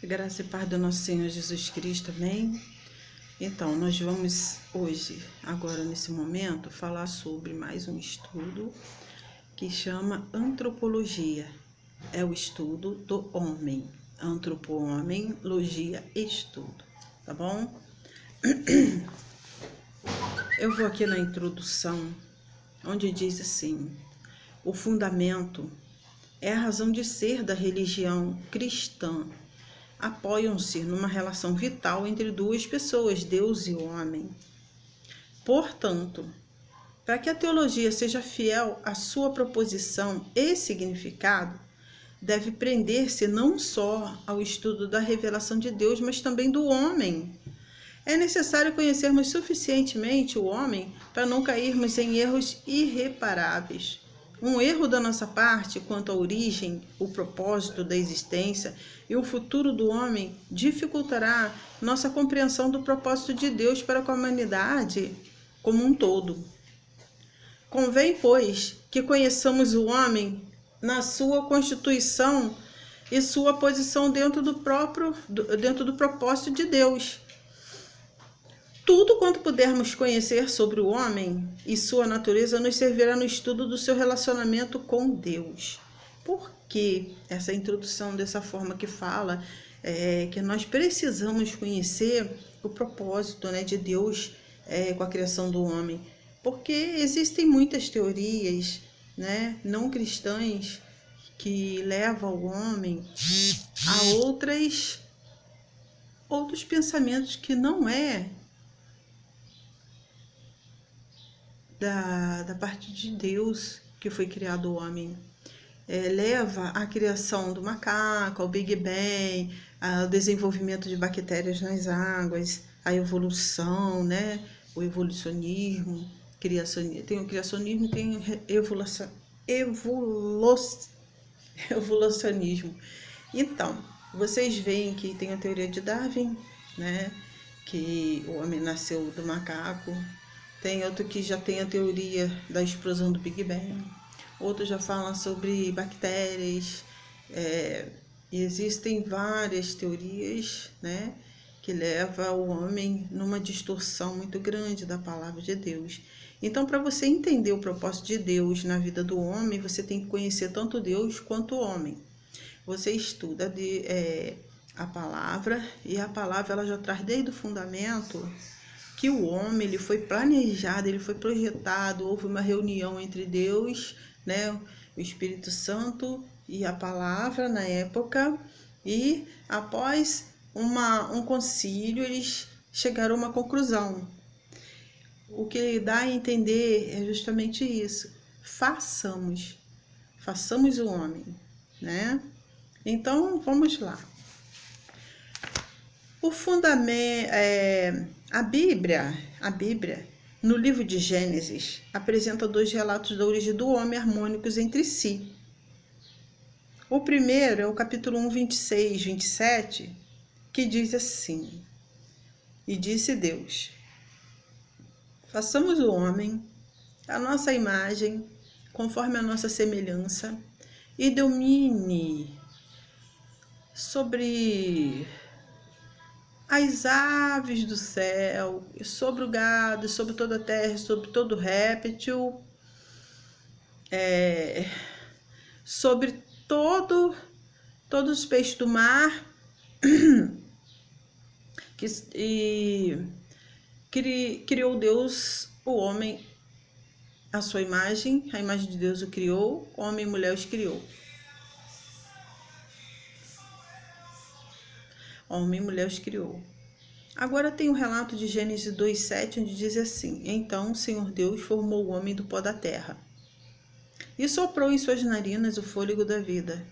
Graça e paz do nosso Senhor Jesus Cristo, amém? Então, nós vamos hoje, agora nesse momento, falar sobre mais um estudo que chama Antropologia. É o estudo do homem. Antropo-homem, logia, estudo, tá bom? Eu vou aqui na introdução, onde diz assim: o fundamento é a razão de ser da religião cristã. Apoiam-se numa relação vital entre duas pessoas, Deus e o homem. Portanto, para que a teologia seja fiel à sua proposição e significado, deve prender-se não só ao estudo da revelação de Deus, mas também do homem. É necessário conhecermos suficientemente o homem para não cairmos em erros irreparáveis. Um erro da nossa parte quanto à origem, o propósito da existência e o futuro do homem dificultará nossa compreensão do propósito de Deus para com a humanidade como um todo. Convém, pois, que conheçamos o homem na sua constituição e sua posição dentro do propósito de Deus. Tudo quanto pudermos conhecer sobre o homem e sua natureza nos servirá no estudo do seu relacionamento com Deus. Por que essa introdução dessa forma que fala que nós precisamos conhecer o propósito, de Deus com a criação do homem? Porque existem muitas teorias, não cristãs que levam o homem a outros pensamentos que não é da parte de Deus que foi criado o homem. Leva à criação do macaco, ao Big Bang, ao desenvolvimento de bactérias nas águas, à evolução, o evolucionismo, tem o criacionismo e tem o evolucionismo. Então, vocês veem que tem a teoria de Darwin, que o homem nasceu do macaco. Tem outro que já tem a teoria da explosão do Big Bang. Outro já fala sobre bactérias. Existem várias teorias, que levam o homem numa distorção muito grande da palavra de Deus. Então, para você entender o propósito de Deus na vida do homem, você tem que conhecer tanto Deus quanto o homem. Você estuda a palavra, e a palavra ela já traz desde o fundamento que o homem ele foi planejado, ele foi projetado, houve uma reunião entre Deus, o Espírito Santo e a palavra na época, e após um concílio eles chegaram a uma conclusão. O que dá a entender é justamente isso: façamos o homem, Então vamos lá. O fundamento, a Bíblia, no livro de Gênesis, apresenta dois relatos da origem do homem harmônicos entre si. O primeiro é o capítulo 1, 26, 27, que diz assim: E disse Deus: façamos o homem à nossa imagem, conforme a nossa semelhança, e domine sobre as aves do céu, sobre o gado, sobre toda a terra, sobre todo réptil, sobre todos os peixes do mar, e criou Deus o homem à sua imagem, a imagem de Deus o criou, homem e mulher os criou. Homem e mulher os criou. Agora tem o relato de Gênesis 2:7, onde diz assim: Então o Senhor Deus formou o homem do pó da terra e soprou em suas narinas o fôlego da vida,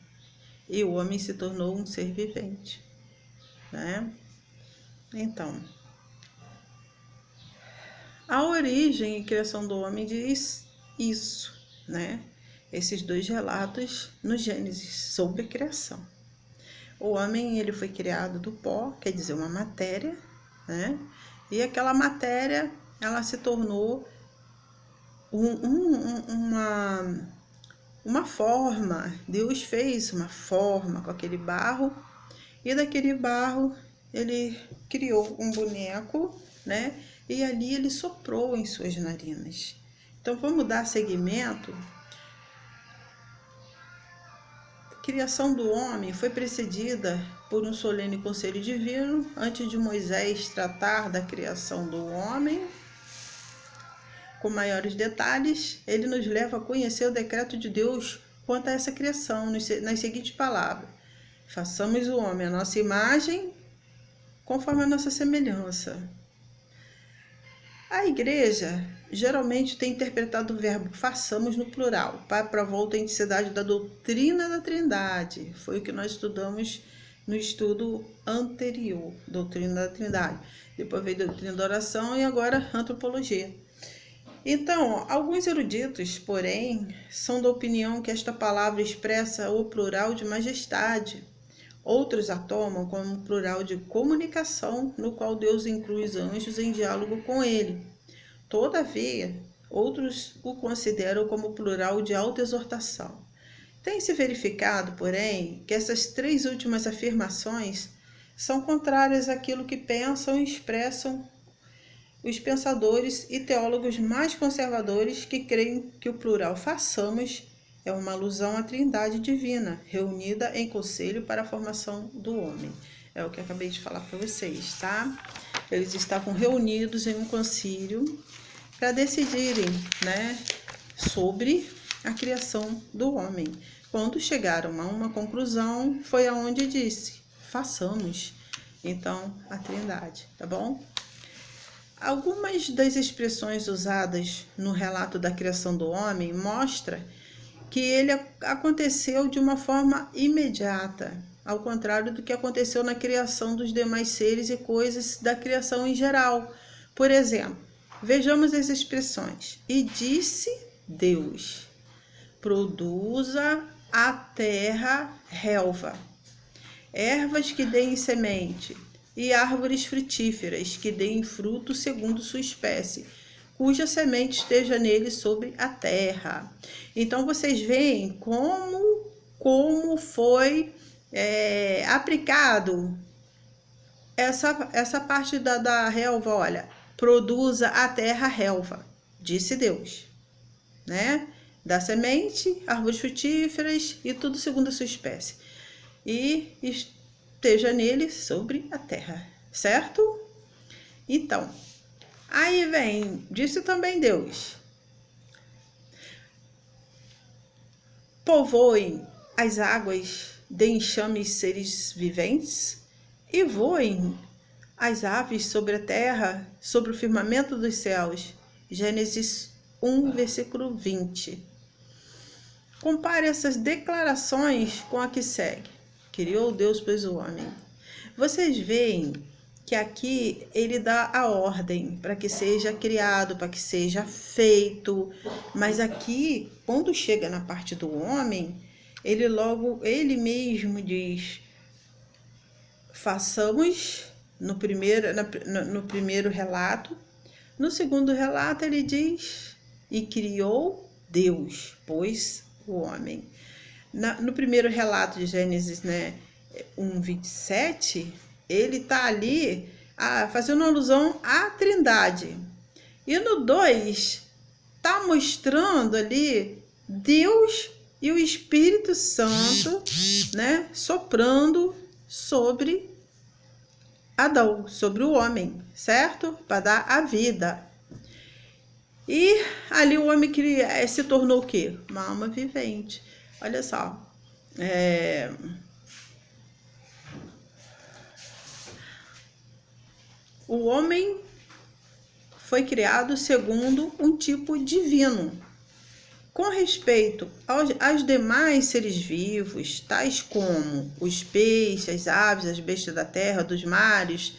e o homem se tornou um ser vivente. Então, a origem e criação do homem diz isso, Esses dois relatos no Gênesis sobre a criação. O homem ele foi criado do pó, quer dizer, uma matéria, e aquela matéria ela se tornou uma forma. Deus fez uma forma com aquele barro E daquele barro ele criou um boneco, né? E ali ele soprou em suas narinas. Então vamos dar seguimento. A criação do homem foi precedida por um solene conselho divino. Antes de Moisés tratar da criação do homem com maiores detalhes, ele nos leva a conhecer o decreto de Deus quanto a essa criação, nas seguintes palavras: façamos o homem à nossa imagem, conforme a nossa semelhança. A igreja geralmente tem interpretado o verbo façamos no plural, para a autenticidade da doutrina da Trindade. Foi o que nós estudamos no estudo anterior, doutrina da Trindade. Depois veio a doutrina da oração e agora antropologia. Então, alguns eruditos, porém, são da opinião que esta palavra expressa o plural de majestade. Outros a tomam como plural de comunicação, no qual Deus inclui os anjos em diálogo com ele. Todavia, outros o consideram como plural de autoexortação. Tem-se verificado, porém, que essas três últimas afirmações são contrárias àquilo que pensam e expressam os pensadores e teólogos mais conservadores, que creem que o plural façamos é uma alusão à Trindade divina, reunida em conselho para a formação do homem. É o que eu acabei de falar para vocês, tá? Eles estavam reunidos em um concílio para decidirem, né, sobre a criação do homem. Quando chegaram a uma conclusão, foi aonde disse: façamos, então, a Trindade, tá bom? Algumas das expressões usadas no relato da criação do homem mostram que ele aconteceu de uma forma imediata, ao contrário do que aconteceu na criação dos demais seres e coisas da criação em geral. Por exemplo, vejamos as expressões: e disse Deus, produza a terra relva, ervas que deem semente, e árvores frutíferas que deem fruto segundo sua espécie, cuja semente esteja nele sobre a terra. Então, vocês veem como foi aplicado essa parte da relva. Olha, produza a terra relva, disse Deus, né? Da semente, árvores frutíferas e tudo segundo a sua espécie. E esteja nele sobre a terra, certo? Então, aí vem, disse também Deus: povoem as águas de enxames seres viventes, e voem as aves sobre a terra, sobre o firmamento dos céus. Gênesis 1, versículo 20. Compare essas declarações com a que segue: criou Deus, pois, o homem. Vocês veem que aqui ele dá a ordem para que seja criado, para que seja feito. Mas aqui, quando chega na parte do homem, ele mesmo diz: façamos, no primeiro relato. No segundo relato ele diz: e criou Deus, pois, o homem. No primeiro relato de Gênesis, né, 1:27, ele está ali fazendo alusão à Trindade. E no 2, está mostrando ali Deus e o Espírito Santo, né, soprando sobre Adão, sobre o homem, certo? Para dar a vida. E ali o homem se tornou o quê? Uma alma vivente. Olha só. O homem foi criado segundo um tipo divino. Com respeito aos demais seres vivos, tais como os peixes, as aves, as bestas da terra, dos mares,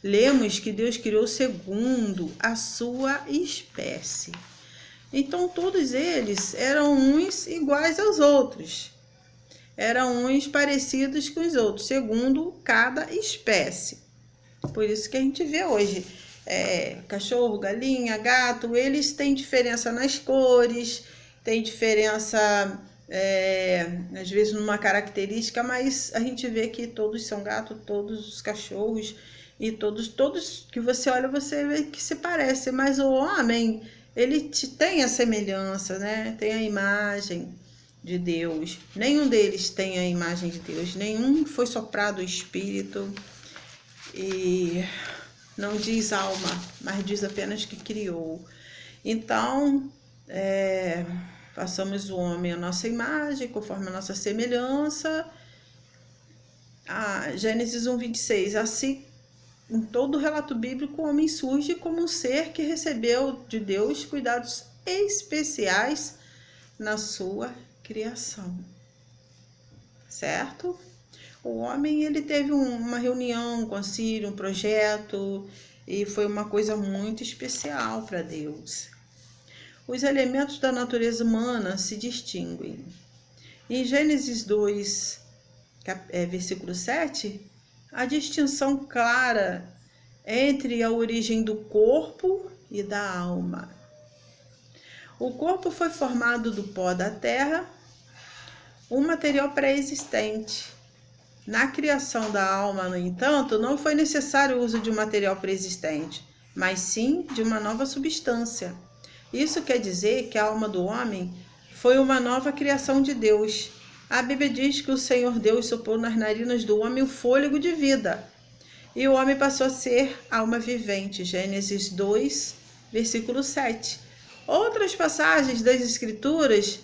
lemos que Deus criou segundo a sua espécie. Então, todos eles eram uns iguais aos outros. Eram uns parecidos com os outros, segundo cada espécie. Por isso que a gente vê hoje, cachorro, galinha, gato, eles têm diferença nas cores, tem diferença às vezes numa característica, mas a gente vê que todos são gatos, todos os cachorros, e todos que você olha, você vê que se parecem, mas o homem, ele tem a semelhança, né? Tem a imagem de Deus. Nenhum deles tem a imagem de Deus, nenhum foi soprado o Espírito, e não diz alma, mas diz apenas que criou. Então, façamos o homem a nossa imagem, conforme a nossa semelhança. Gênesis 1:26. Assim, em todo o relato bíblico, o homem surge como um ser que recebeu de Deus cuidados especiais na sua criação. Certo? O homem, ele teve uma reunião, um concílio, um projeto, e foi uma coisa muito especial para Deus. Os elementos da natureza humana se distinguem. Em Gênesis 2, versículo 7, a distinção clara entre a origem do corpo e da alma. O corpo foi formado do pó da terra, um material pré-existente. Na criação da alma, no entanto, não foi necessário o uso de um material pré-existente, mas sim de uma nova substância. Isso quer dizer que a alma do homem foi uma nova criação de Deus. A Bíblia diz que o Senhor Deus soprou nas narinas do homem o fôlego de vida, e o homem passou a ser alma vivente. Gênesis 2, versículo 7. Outras passagens das Escrituras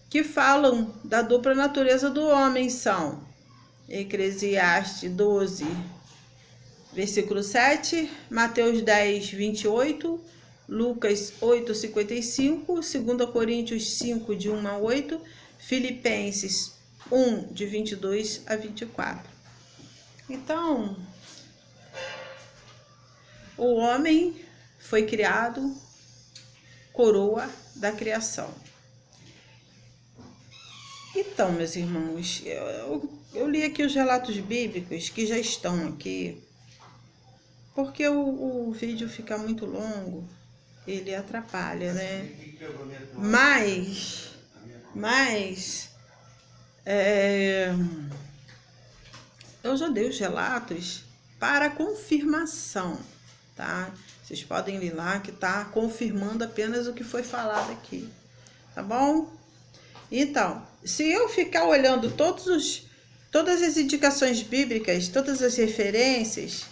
que falam da dupla natureza do homem são Eclesiastes 12, versículo 7, Mateus 10, 28, Lucas 8, 55, 2 Coríntios 5, de 1 a 8, Filipenses 1, de 22 a 24. Então, o homem foi criado coroa da criação. Então, meus irmãos, eu li aqui os relatos bíblicos que já estão aqui, porque o vídeo fica muito longo, ele atrapalha, né? Mas eu já dei os relatos para confirmação, tá? Vocês podem ir lá que tá confirmando apenas o que foi falado aqui, tá bom? Então, se eu ficar olhando todas as indicações bíblicas, todas as referências,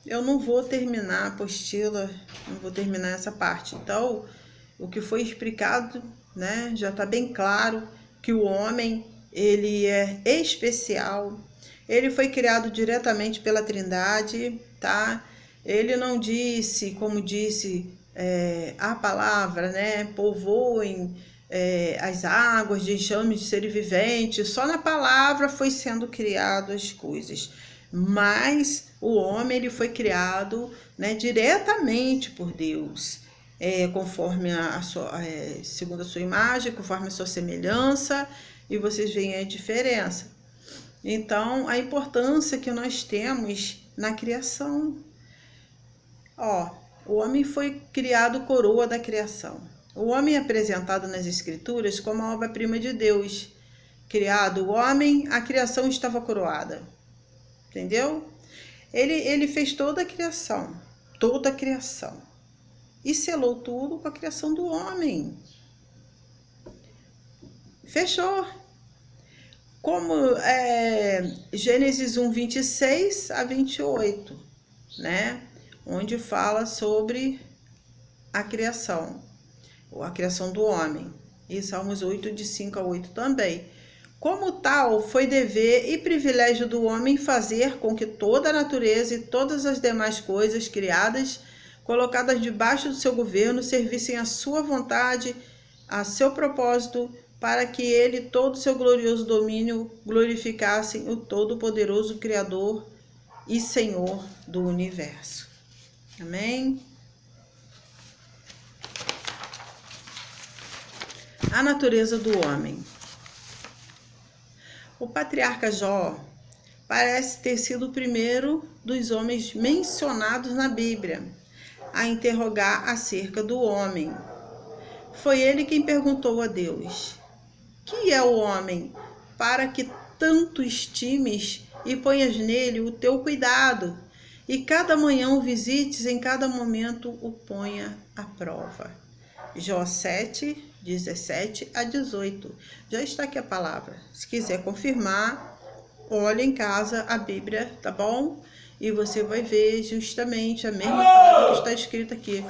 eu não vou terminar a apostila, não vou terminar essa parte. Então, o que foi explicado, né, já está bem claro que o homem, ele é especial, ele foi criado diretamente pela Trindade, tá? Ele não disse, como disse a palavra, né, povoem as águas de enxames de seres viventes. Só na palavra foi sendo criado as coisas, mas o homem, ele foi criado, né, diretamente por Deus, conforme segundo a sua imagem, conforme a sua semelhança, e vocês veem a diferença. Então, a importância que nós temos na criação. O homem foi criado coroa da criação. O homem é apresentado nas Escrituras como a obra-prima de Deus. Criado o homem, a criação estava coroada. Entendeu? Ele fez toda a criação. E selou tudo com a criação do homem. Fechou. Como Gênesis 1, 26 a 28, né? Onde fala sobre a criação do homem. E Salmos 8, de 5 a 8 também. Como tal, foi dever e privilégio do homem fazer com que toda a natureza e todas as demais coisas criadas, colocadas debaixo do seu governo, servissem à sua vontade, a seu propósito, para que ele, todo o seu glorioso domínio, glorificassem o Todo-Poderoso Criador e Senhor do Universo. Amém? A natureza do homem. O patriarca Jó parece ter sido o primeiro dos homens mencionados na Bíblia a interrogar acerca do homem. Foi ele quem perguntou a Deus: Que é o homem, para que tanto estimes e ponhas nele o teu cuidado, e cada manhã o visites, em cada momento o ponha à prova. Jó 7, 17 a 18. Já está aqui a palavra. Se quiser confirmar, olha em casa a Bíblia, tá bom? E você vai ver justamente a mesma palavra que está escrita aqui.